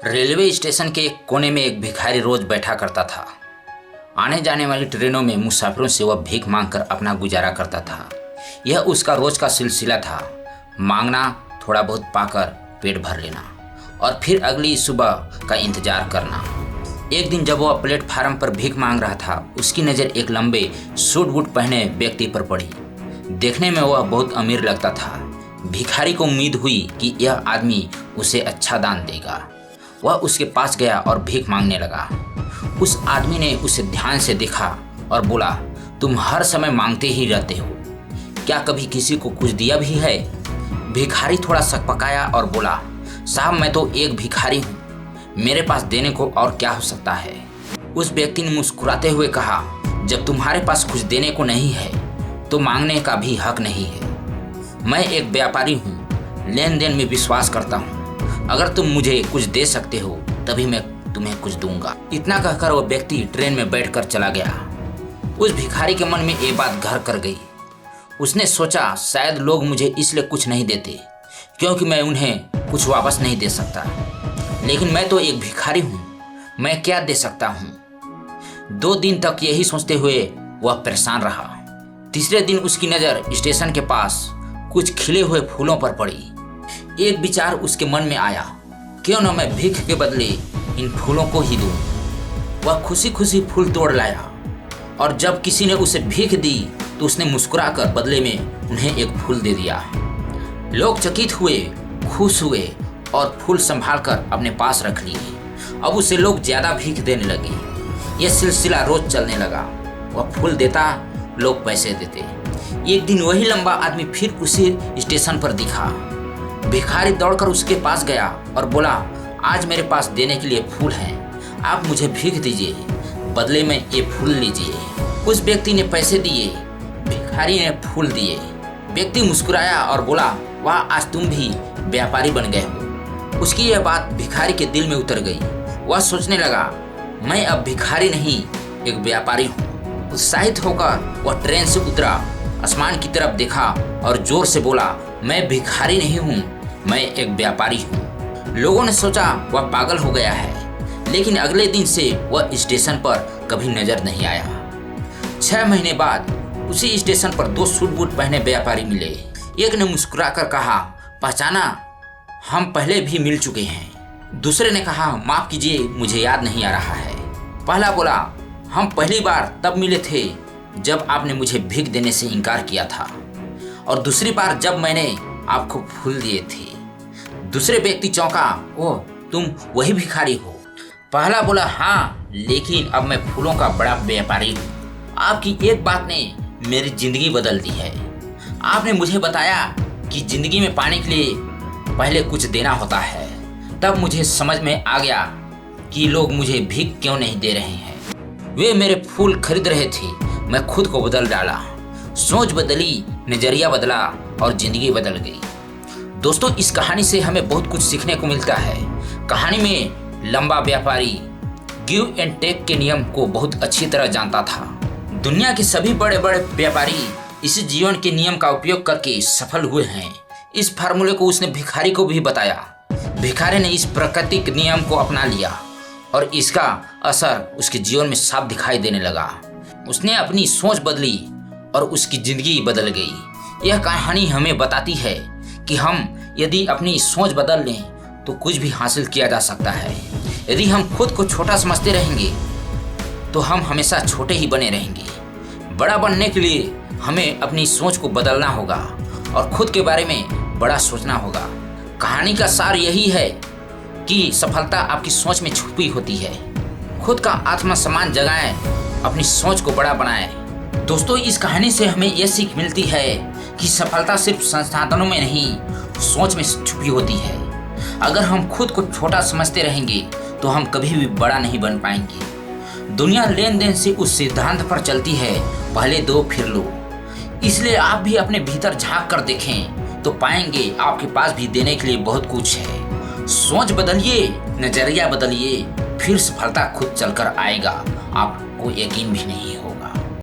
Railway station के एक कोने में एक भिखारी रोज बैठा करता था। आने जाने वाली ट्रेनों में मुसाफिरों से वह भीख मांगकर अपना गुजारा करता था। यह उसका रोज का सिलसिला था, मांगना, थोड़ा बहुत पाकर पेट भर लेना और फिर अगली सुबह का इंतजार करना। एक दिन जब वह प्लेटफार्म पर भीख मांग रहा था, उसकी नज़र एक लंबे सूट बूट पहने व्यक्ति पर पड़ी। देखने में वह बहुत अमीर लगता था। भिखारी को उम्मीद हुई कि यह आदमी उसे अच्छा दान देगा। वह उसके पास गया और भीख मांगने लगा। उस आदमी ने उसे ध्यान से देखा और बोला, तुम हर समय मांगते ही रहते हो, क्या कभी किसी को कुछ दिया भी है? भिखारी थोड़ा सकपकाया और बोला, साहब मैं तो एक भिखारी हूँ, मेरे पास देने को और क्या हो सकता है। उस व्यक्ति ने मुस्कुराते हुए कहा, जब तुम्हारे पास कुछ देने को नहीं है तो मांगने का भी हक नहीं है। मैं एक व्यापारी हूँ, लेन देन में विश्वास करता हूँ, अगर तुम मुझे कुछ दे सकते हो तभी मैं तुम्हें कुछ दूंगा। इतना कहकर वह व्यक्ति ट्रेन में बैठकर चला गया। उस भिखारी के मन में ये बात घर कर गई। उसने सोचा, शायद लोग मुझे इसलिए कुछ नहीं देते क्योंकि मैं उन्हें कुछ वापस नहीं दे सकता, लेकिन मैं तो एक भिखारी हूँ, मैं क्या दे सकता हूँ। 2 दिन तक यही सोचते हुए वह परेशान रहा। तीसरे दिन उसकी नज़र स्टेशन के पास कुछ खिले हुए फूलों पर पड़ी। एक विचार उसके मन में आया, क्यों न मैं भीख के बदले इन फूलों को ही दूं। वह खुशी खुशी फूल तोड़ लाया और जब किसी ने उसे भीख दी तो उसने मुस्कुराकर बदले में उन्हें एक फूल दे दिया। लोग चकित हुए, खुश हुए और फूल संभालकर अपने पास रख लिए। अब उसे लोग ज्यादा भीख देने लगे। यह सिलसिला रोज चलने लगा। वह फूल देता, लोग पैसे देते। एक दिन वही लंबा आदमी फिर उसी स्टेशन पर दिखा। भिखारी दौड़कर उसके पास गया और बोला, आज मेरे पास देने के लिए फूल हैं, आप मुझे भीख दीजिए, बदले में ये फूल लीजिए। उस व्यक्ति ने पैसे दिए, भिखारी ने फूल दिए। व्यक्ति मुस्कुराया और बोला, वाह, आज तुम भी व्यापारी बन गए हो। उसकी यह बात भिखारी के दिल में उतर गई। वह सोचने लगा, मैं अब भिखारी नहीं, एक व्यापारी हूँ। उत्साहित होकर वह ट्रेन से उतरा, आसमान की तरफ देखा और जोर से बोला, मैं भिखारी नहीं हूँ, मैं एक व्यापारी हूँ। लोगों ने सोचा वह पागल हो गया है, लेकिन अगले दिन से वह स्टेशन पर कभी नजर नहीं आया। 6 महीने बाद उसी स्टेशन पर 2 सूट बूट पहने व्यापारी मिले। एक ने मुस्कुराकर कहा, पहचाना, हम पहले भी मिल चुके हैं। दूसरे ने कहा, माफ कीजिए, मुझे याद नहीं आ रहा है। पहला बोला, हम पहली बार तब मिले थे जब आपने मुझे भीख देने से इनकार किया था, और दूसरी बार जब मैंने आपको फूल दिए थे। दूसरे व्यक्ति चौंका, ओह, तुम वही भिखारी हो। पहला बोला, हाँ, लेकिन अब मैं फूलों का बड़ा व्यापारी हूँ। आपकी एक बात ने मेरी जिंदगी बदल दी है। आपने मुझे बताया कि जिंदगी में पाने के लिए पहले कुछ देना होता है। तब मुझे समझ में आ गया कि लोग मुझे भीख क्यों नहीं दे रहे हैं। वे मेरे फूल खरीद रहे थे, मैं खुद को बदल डाला। सोच बदली, नजरिया बदला और जिंदगी बदल गई। दोस्तों, इस कहानी से हमें बहुत कुछ सीखने को मिलता है। कहानी में लंबा व्यापारी गिव एंड टेक के नियम को बहुत अच्छी तरह जानता था। दुनिया के सभी बड़े बड़े व्यापारी इसी जीवन के नियम का उपयोग करके सफल हुए हैं। इस फार्मूले को उसने भिखारी को भी बताया। भिखारी ने इस प्राकृतिक नियम को अपना लिया और इसका असर उसके जीवन में साफ दिखाई देने लगा। उसने अपनी सोच बदली और उसकी जिंदगी बदल गई। यह कहानी हमें बताती है कि हम यदि अपनी सोच बदल लें तो कुछ भी हासिल किया जा सकता है। यदि हम खुद को छोटा समझते रहेंगे तो हम हमेशा छोटे ही बने रहेंगे। बड़ा बनने के लिए हमें अपनी सोच को बदलना होगा और खुद के बारे में बड़ा सोचना होगा। कहानी का सार यही है कि सफलता आपकी सोच में छुपी होती है। खुद का आत्मसम्मान जगाएं, अपनी सोच को बड़ा बनाएं। दोस्तों, इस कहानी से हमें यह सीख मिलती है कि सफलता सिर्फ संसाधनों में नहीं, सोच में छुपी होती है। अगर हम खुद को छोटा समझते रहेंगे तो हम कभी भी बड़ा नहीं बन पाएंगे। दुनिया लेन देन से उस सिद्धांत पर चलती है, पहले दो फिर लो। इसलिए आप भी अपने भीतर झांक कर देखें तो पाएंगे आपके पास भी देने के लिए बहुत कुछ है। सोच बदलिए, नजरिया बदलिए, फिर सफलता खुद चलकर आएगा, आपको यकीन भी नहीं हो।